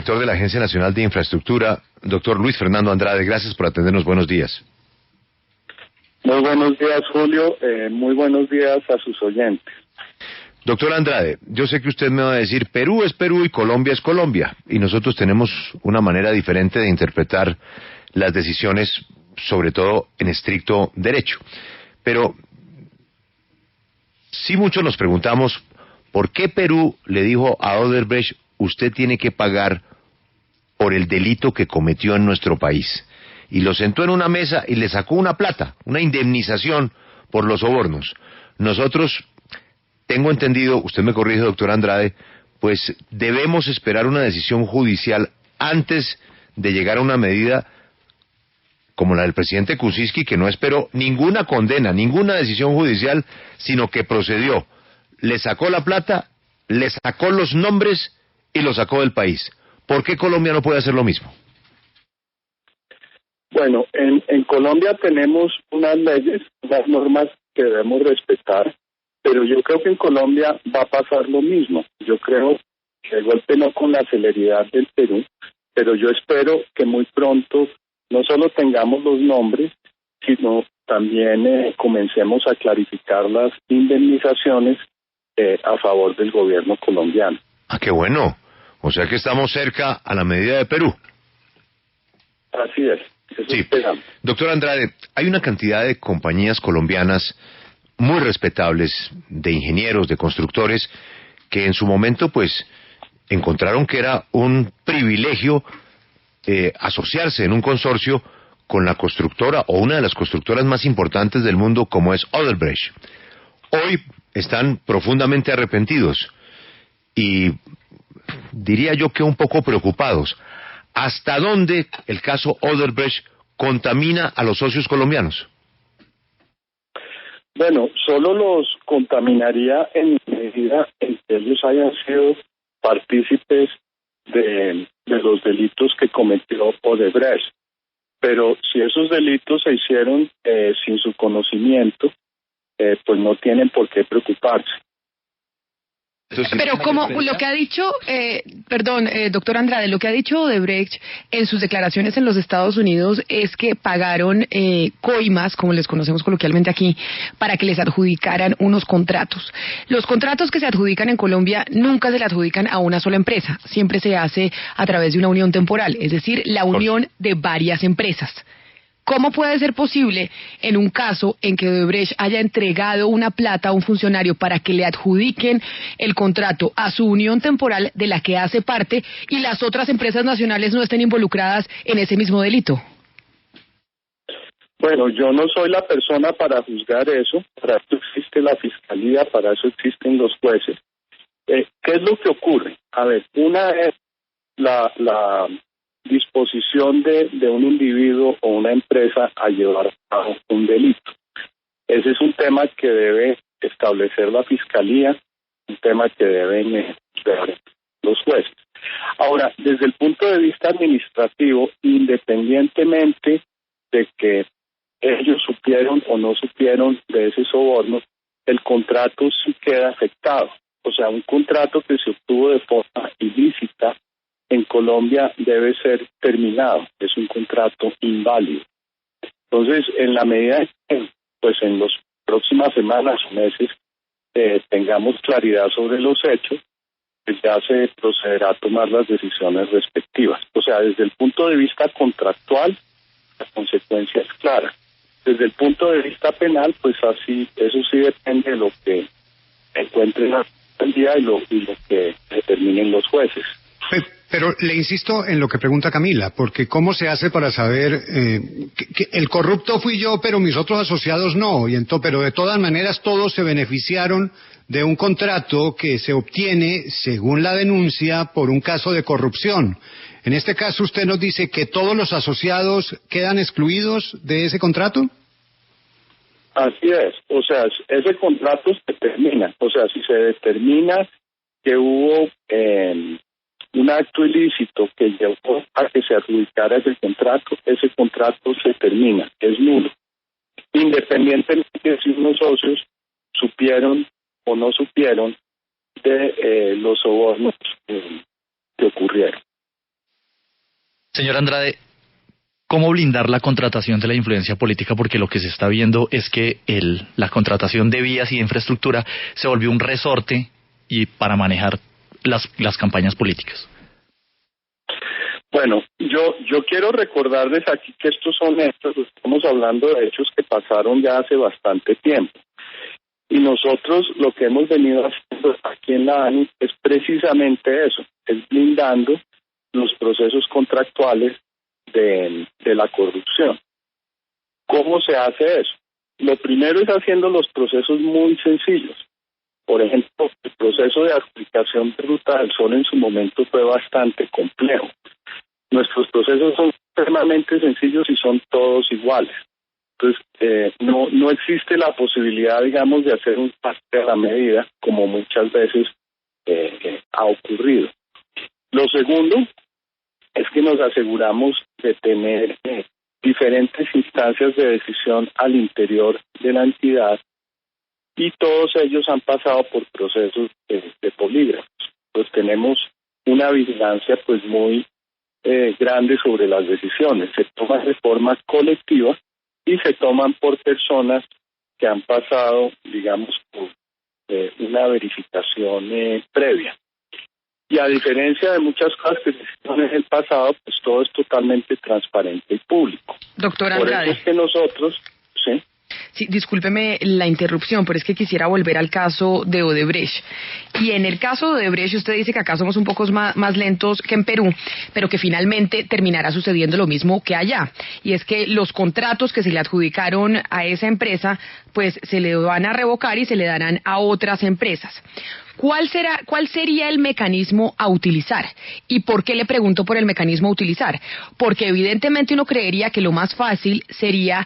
Director de la Agencia Nacional de Infraestructura, doctor Luis Fernando Andrade, gracias por atendernos. Buenos días. Muy buenos días, Julio. Muy buenos días a sus oyentes. Doctor Andrade, yo sé que usted me va a decir Perú es Perú y Colombia es Colombia, y nosotros tenemos una manera diferente de interpretar las decisiones, sobre todo en estricto derecho. Pero sí muchos nos preguntamos por qué Perú le dijo a Odebrecht: usted tiene que pagar por el delito que cometió en nuestro país. Y lo sentó en una mesa y le sacó una plata, una indemnización por los sobornos. Nosotros, tengo entendido, usted me corrige, doctor Andrade, pues debemos esperar una decisión judicial antes de llegar a una medida como la del presidente Kuczynski, que no esperó ninguna condena, ninguna decisión judicial, sino que procedió. Le sacó la plata, le sacó los nombres y lo sacó del país. ¿Por qué Colombia no puede hacer lo mismo? Bueno, en Colombia tenemos unas leyes, unas normas que debemos respetar, pero yo creo que en Colombia va a pasar lo mismo. Yo creo que de golpe no con la celeridad del Perú, pero yo espero que muy pronto no solo tengamos los nombres, sino también comencemos a clarificar las indemnizaciones a favor del gobierno colombiano. Ah, qué bueno. O sea que estamos cerca a la medida de Perú. Así es. Sí. Doctor Andrade, hay una cantidad de compañías colombianas muy respetables, de ingenieros, de constructores, que en su momento pues encontraron que era un privilegio asociarse en un consorcio con la constructora o una de las constructoras más importantes del mundo, como es Odebrecht. Hoy están profundamente arrepentidos y diría yo que un poco preocupados. ¿Hasta dónde el caso Odebrecht contamina a los socios colombianos? Bueno, solo los contaminaría en medida en que ellos hayan sido partícipes de los delitos que cometió Odebrecht. Pero si esos delitos se hicieron sin su conocimiento, pues no tienen por qué preocuparse. Pero como lo que ha dicho, doctor Andrade, lo que ha dicho Odebrecht en sus declaraciones en los Estados Unidos es que pagaron coimas, como les conocemos coloquialmente aquí, para que les adjudicaran unos contratos. Los contratos que se adjudican en Colombia nunca se le adjudican a una sola empresa, siempre se hace a través de una unión temporal, es decir, la unión de varias empresas. ¿Cómo puede ser posible en un caso en que Odebrecht haya entregado una plata a un funcionario para que le adjudiquen el contrato a su unión temporal de la que hace parte y las otras empresas nacionales no estén involucradas en ese mismo delito? Bueno, yo no soy la persona para juzgar eso, para eso existe la fiscalía, para eso existen los jueces. ¿Qué es lo que ocurre? A ver, una es la disposición de un individuo o una empresa a llevar a cabo un delito. Ese es un tema que debe establecer la fiscalía, un tema que deben ver los jueces. Ahora, desde el punto de vista administrativo, independientemente de que ellos supieron o no supieron de ese soborno, el contrato sí queda afectado. O sea, un contrato que se obtuvo de forma ilícita en Colombia debe ser terminado, es un contrato inválido. Entonces, en la medida que, pues en las próximas semanas o meses, tengamos claridad sobre los hechos, pues ya se procederá a tomar las decisiones respectivas. O sea, desde el punto de vista contractual, la consecuencia es clara. Desde el punto de vista penal, pues así, eso sí depende de lo que encuentren la fiscalía y lo que determinen los jueces. Pero le insisto en lo que pregunta Camila, porque ¿cómo se hace para saber que el corrupto fui yo, pero mis otros asociados no? Pero de todas maneras todos se beneficiaron de un contrato que se obtiene, según la denuncia, por un caso de corrupción. En este caso, ¿usted nos dice que todos los asociados quedan excluidos de ese contrato? Así es. O sea, ese contrato se termina. O sea, si se determina que hubo un acto ilícito que llevó a que se adjudicara ese contrato se termina, es nulo. Independientemente de si unos socios supieron o no supieron de los sobornos que ocurrieron. Señor Andrade, ¿cómo blindar la contratación de la influencia política? Porque lo que se está viendo es que la contratación de vías y de infraestructura se volvió un resorte y para manejar las campañas políticas. Bueno, yo quiero recordarles aquí que estos son hechos, estamos hablando de hechos que pasaron ya hace bastante tiempo. Y nosotros lo que hemos venido haciendo aquí en la ANI es precisamente eso, es blindando los procesos contractuales de la corrupción. ¿Cómo se hace eso? Lo primero es haciendo los procesos muy sencillos. Por ejemplo, el proceso de adjudicación de Ruta del Sol en su momento fue bastante complejo. Nuestros procesos son extremadamente sencillos y son todos iguales. Entonces, no existe la posibilidad, digamos, de hacer un pase a la medida, como muchas veces ha ocurrido. Lo segundo es que nos aseguramos de tener diferentes instancias de decisión al interior de la entidad y todos ellos han pasado por procesos de polígrafos. Pues tenemos una vigilancia pues muy grande sobre las decisiones. Se toman de forma colectiva y se toman por personas que han pasado, digamos, por una verificación previa. Y a diferencia de muchas cosas que se hicieron en el pasado, pues todo es totalmente transparente y público. Doctor Andrade. Por eso es que nosotros, ¿sí? Sí, discúlpeme la interrupción, pero es que quisiera volver al caso de Odebrecht. Y en el caso de Odebrecht, usted dice que acá somos un poco más lentos que en Perú, pero que finalmente terminará sucediendo lo mismo que allá. Y es que los contratos que se le adjudicaron a esa empresa, pues se le van a revocar y se le darán a otras empresas. ¿Cuál sería el mecanismo a utilizar? ¿Y por qué le pregunto por el mecanismo a utilizar? Porque evidentemente uno creería que lo más fácil sería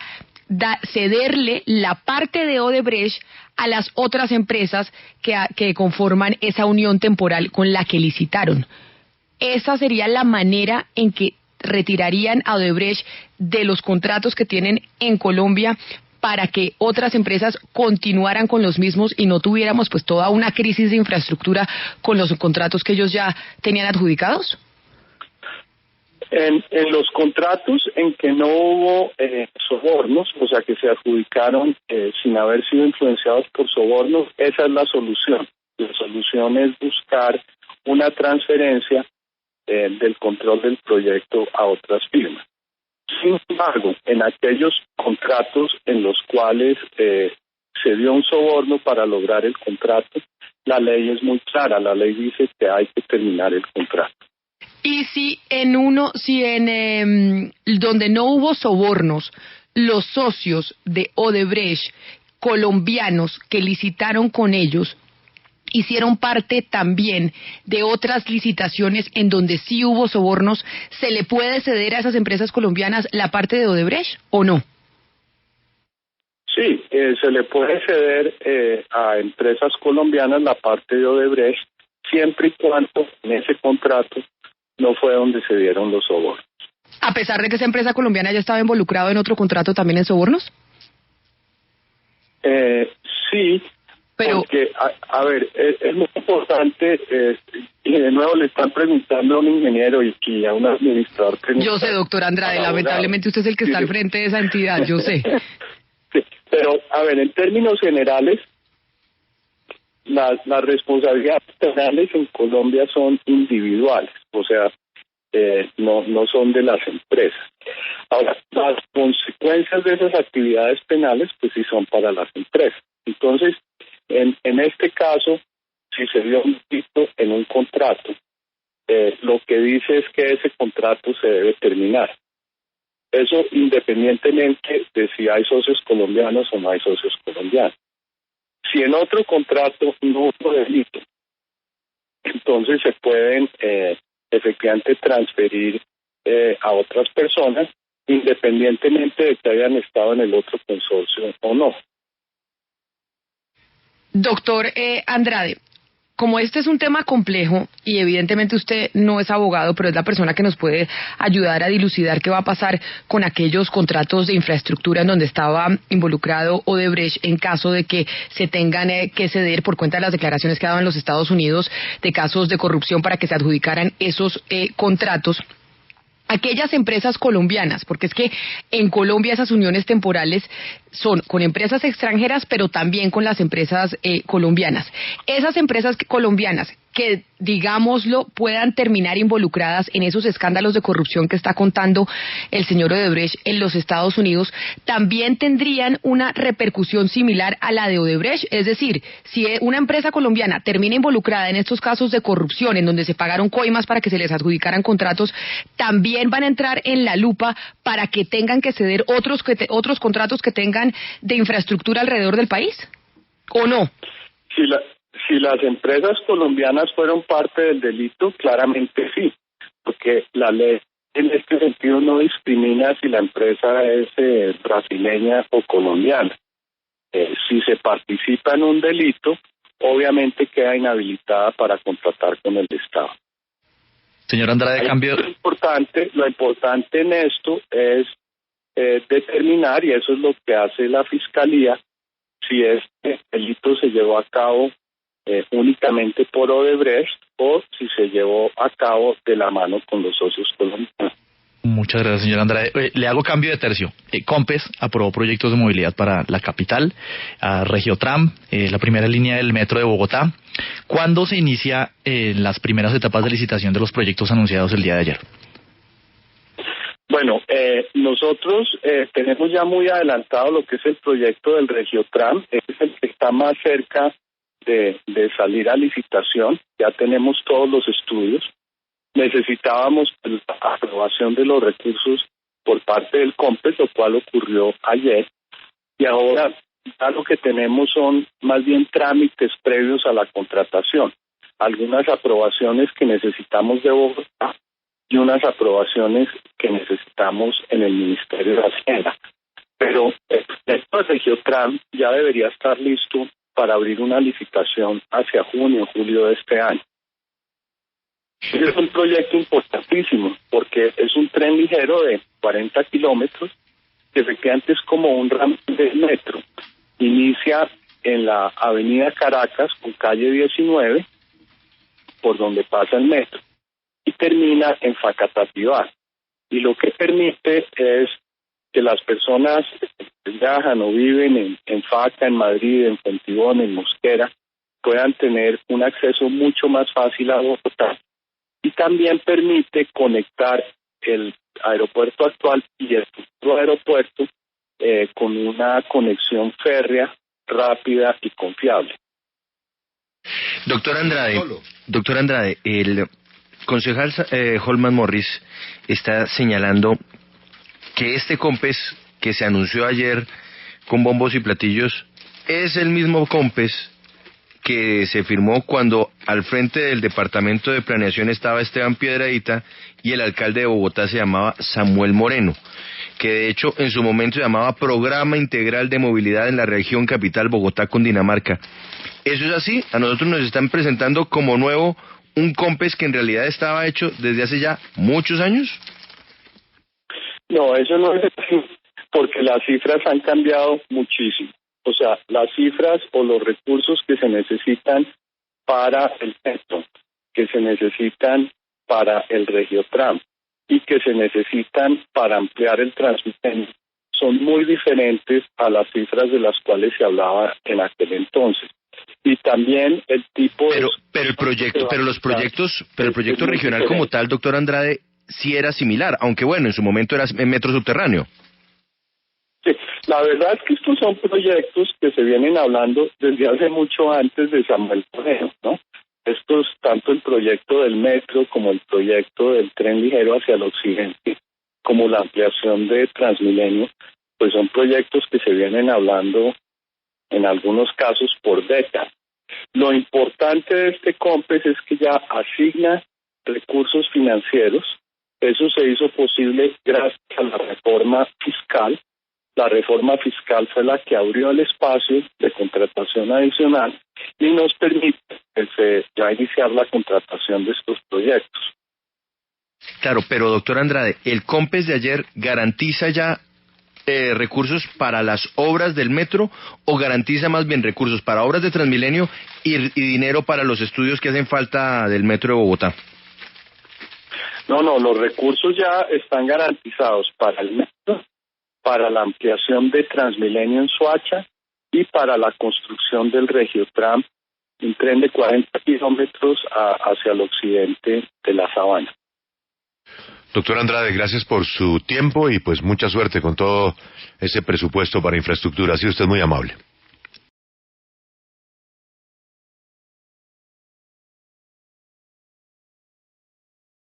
cederle la parte de Odebrecht a las otras empresas que conforman esa unión temporal con la que licitaron. Esa sería la manera en que retirarían a Odebrecht de los contratos que tienen en Colombia para que otras empresas continuaran con los mismos y no tuviéramos pues toda una crisis de infraestructura con los contratos que ellos ya tenían adjudicados. En los contratos en que no hubo sobornos, o sea que se adjudicaron sin haber sido influenciados por sobornos, esa es la solución. La solución es buscar una transferencia del control del proyecto a otras firmas. Sin embargo, en aquellos contratos en los cuales se dio un soborno para lograr el contrato, la ley es muy clara, la ley dice que hay que terminar el contrato. Y si donde no hubo sobornos, los socios de Odebrecht colombianos que licitaron con ellos hicieron parte también de otras licitaciones en donde sí hubo sobornos, ¿se le puede ceder a esas empresas colombianas la parte de Odebrecht o no? Sí, se le puede ceder a empresas colombianas la parte de Odebrecht siempre y cuando en ese contrato no fue donde se dieron los sobornos. ¿A pesar de que esa empresa colombiana ya estaba involucrada en otro contrato también en sobornos? Sí, pero porque, a ver, es muy importante, y de nuevo le están preguntando a un ingeniero y a un administrador. Yo sé, doctor Andrade, lamentablemente usted es el que está al frente de esa entidad, yo sé. Sí, pero, a ver, en términos generales, las responsabilidades penales en Colombia son individuales, o sea, no son de las empresas. Ahora, las consecuencias de esas actividades penales, pues sí son para las empresas. Entonces, en este caso, si se dio un delito en un contrato, lo que dice es que ese contrato se debe terminar. Eso independientemente de si hay socios colombianos o no hay socios colombianos. Si en otro contrato no hubo delito, entonces se pueden efectivamente transferir a otras personas, independientemente de que hayan estado en el otro consorcio o no. Doctor Andrade, como este es un tema complejo y evidentemente usted no es abogado, pero es la persona que nos puede ayudar a dilucidar qué va a pasar con aquellos contratos de infraestructura en donde estaba involucrado Odebrecht en caso de que se tengan que ceder por cuenta de las declaraciones que ha dado en los Estados Unidos de casos de corrupción para que se adjudicaran esos contratos. aquellas empresas colombianas, porque es que en Colombia esas uniones temporales son con empresas extranjeras, pero también con las empresas colombianas. Esas empresas colombianas que, digámoslo, puedan terminar involucradas en esos escándalos de corrupción que está contando el señor Odebrecht en los Estados Unidos, también tendrían una repercusión similar a la de Odebrecht. Es decir, si una empresa colombiana termina involucrada en estos casos de corrupción, en donde se pagaron coimas para que se les adjudicaran contratos, también van a entrar en la lupa para que tengan que ceder otros contratos que tengan de infraestructura alrededor del país, ¿o no? Si las empresas colombianas fueron parte del delito, claramente sí, porque la ley en este sentido no discrimina si la empresa es brasileña o colombiana. Si se participa en un delito, obviamente queda inhabilitada para contratar con el Estado. Señor Andrade, cambio. Lo importante en esto es determinar, y eso es lo que hace la Fiscalía, si este delito se llevó a cabo únicamente por Odebrecht o si se llevó a cabo de la mano con los socios colombianos. Muchas gracias, señor Andrade. Le hago cambio de tercio. Compes aprobó proyectos de movilidad para la capital, a Regiotram, la primera línea del metro de Bogotá. ¿Cuándo se inicia las primeras etapas de licitación de los proyectos anunciados el día de ayer? Bueno, nosotros tenemos ya muy adelantado lo que es el proyecto del Regiotram, es el que está más cerca de salir a licitación. Ya tenemos todos los estudios. Necesitábamos la aprobación de los recursos por parte del COMPES, lo cual ocurrió ayer, y ahora ya lo que tenemos son más bien trámites previos a la contratación, algunas aprobaciones que necesitamos de Bogotá y unas aprobaciones que necesitamos en el Ministerio de Hacienda. Pero el proyecto de Regiotram ya debería estar listo para abrir una licitación hacia junio, julio de este año. Es un proyecto importantísimo porque es un tren ligero de 40 kilómetros que efectivamente es como un ramal del metro. Inicia en la avenida Caracas con calle 19, por donde pasa el metro, y termina en Facatativá. Y lo que permite es que las personas que viajan o viven en Faca, en Madrid, en Fontibón, en Mosquera, puedan tener un acceso mucho más fácil a Bogotá. Y también permite conectar el aeropuerto actual y el futuro aeropuerto con una conexión férrea, rápida y confiable. Doctor Andrade, el concejal Holman Morris está señalando que este COMPES que se anunció ayer con bombos y platillos es el mismo COMPES que se firmó cuando al frente del Departamento de Planeación estaba Esteban Piedradita y el alcalde de Bogotá se llamaba Samuel Moreno, que de hecho en su momento se llamaba Programa Integral de Movilidad en la Región Capital Bogotá Cundinamarca. ¿Eso es así? A nosotros nos están presentando como nuevo un COMPES que en realidad estaba hecho desde hace ya muchos años. No, eso no es así, porque las cifras han cambiado muchísimo. O sea, las cifras o los recursos que se necesitan para el metro, que se necesitan para el Regiotram y que se necesitan para ampliar el Transmilenio son muy diferentes a las cifras de las cuales se hablaba en aquel entonces. Y también el tipo pero el proyecto regional como tal, doctor Andrade, sí era similar, aunque bueno, en su momento era en metro subterráneo. Sí, la verdad es que estos son proyectos que se vienen hablando desde hace mucho antes de Samuel Moreno, ¿no? Estos, tanto el proyecto del metro como el proyecto del tren ligero hacia el occidente, como la ampliación de Transmilenio, pues son proyectos que se vienen hablando en algunos casos por décadas. Lo importante de este COMPES es que ya asigna recursos financieros. Eso se hizo posible gracias a la reforma fiscal. La reforma fiscal fue la que abrió el espacio de contratación adicional y nos permite ya iniciar la contratación de estos proyectos. Claro, pero doctor Andrade, ¿el COMPES de ayer garantiza ya recursos para las obras del metro o garantiza más bien recursos para obras de Transmilenio y dinero para los estudios que hacen falta del metro de Bogotá? No, los recursos ya están garantizados para el metro, para la ampliación de Transmilenio en Soacha y para la construcción del Regiotram, un tren de 40 kilómetros hacia el occidente de la Sabana. Doctor Andrade, gracias por su tiempo y pues mucha suerte con todo ese presupuesto para infraestructura. Ha sido usted muy amable.